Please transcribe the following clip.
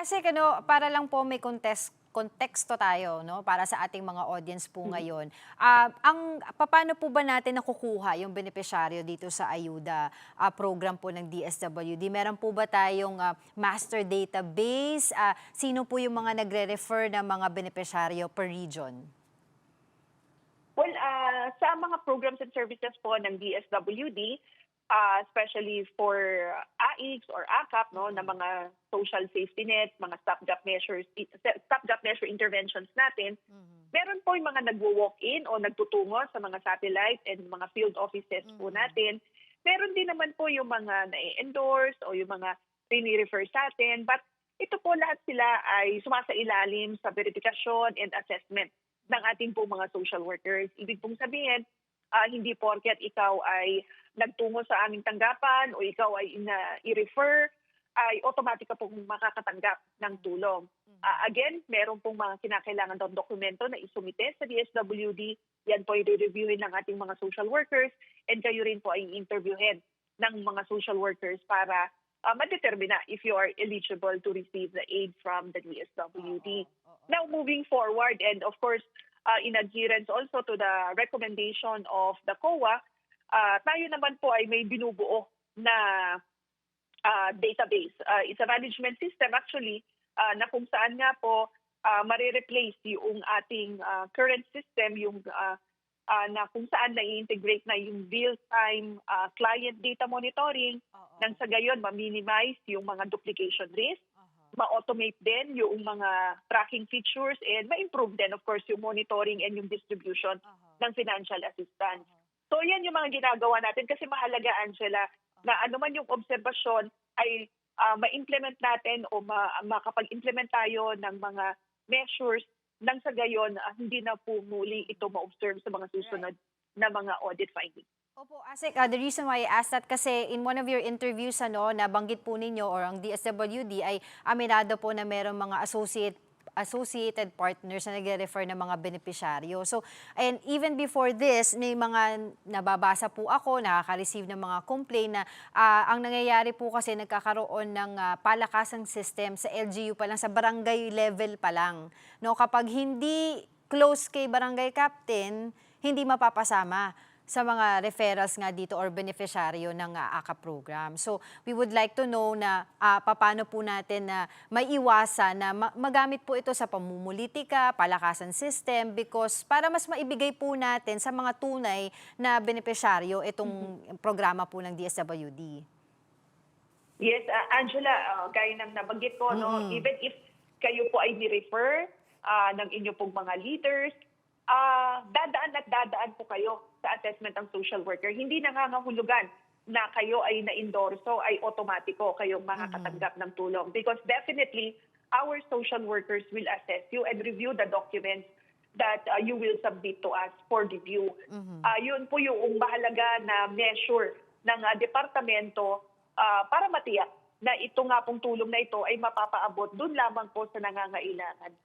Asik para lang po may konteksto tayo 'no, para sa ating mga audience po Mm. ngayon. Papaano po ba natin nakukuha yung benepisyaryo dito sa ayuda, program po ng DSWD? Meron po ba tayong, master database? Sino po yung mga nagre-refer na mga benepisyaryo per region? Well, sa mga programs and services po ng DSWD, especially for AICS or AKAP, no, na mga social safety net, mga stopgap measure interventions natin, meron po yung mga nagwo-walk-in o nagtutungo sa mga satellite and mga field offices po natin. Meron din naman po yung mga na-endorse o yung mga rini-refer sa atin. But ito po lahat sila ay sumasailalim sa verifikasyon and assessment ng ating po mga social workers. Ibig pong sabihin, hindi porket ikaw ay nagtungo sa aming tanggapan o ikaw ay i-refer, ay automatic ka pong makakatanggap ng tulong. Again, meron pong mga kinakailangan daw dokumento na isumite sa DSWD. Yan po i-reviewin ng ating mga social workers and kayo rin po ay interviewin ng mga social workers para madetermina if you are eligible to receive the aid from the DSWD. Now, moving forward, and of course, in adherence also to the recommendation of the COA, tayo naman po ay may binubuo na database. It's a management system actually na kung saan nga po marireplace yung ating current system, yung na kung saan na-integrate na yung real-time client data monitoring nang sa gayon ma-minimize yung mga duplication risk, ma-automate din yung mga tracking features, and ma-improve din of course yung monitoring and yung distribution ng financial assistance. So yan yung mga ginagawa natin kasi mahalaga, Angela, na anuman yung obserbasyon ay ma-implement natin o makapag-implement tayo ng mga measures nang sa gayon hindi na po muli ito ma-observe sa mga susunod na mga audit findings. Opo, Asik, the reason why I asked that kasi in one of your interviews, nabanggit po ninyo or ang DSWD ay aminado po na merong mga associated partners na nagre-refer ng mga benepisyaryo. So, and even before this, may mga nababasa po ako, nakaka-receive ng mga complaint na ang nangyayari po kasi nagkakaroon ng palakasang system sa LGU pa lang, sa barangay level pa lang. No, kapag hindi close kay barangay captain, hindi mapapasama sa mga referrals nga dito or beneficiaryo ng AKA program. So, we would like to know na paano po natin na maiwasan na magamit po ito sa pamumulitika, palakasan system, because para mas maibigay po natin sa mga tunay na beneficiaryo itong programa po ng DSWD. Yes, Angela, gaya ng nabanggit ko, no, even if kayo po ay ni-refer ng inyo pong mga leaders, dadaan po kayo sa assessment ng social worker. Hindi nangangahulugan na kayo ay na-endorso, ay automatiko kayong makakatanggap ng tulong. Because definitely, our social workers will assess you and review the documents that you will submit to us for review. Yun po yung mahalaga na measure ng departamento para matiyak na ito nga pong tulong na ito ay mapapaabot dun lamang po sa nangangailangan.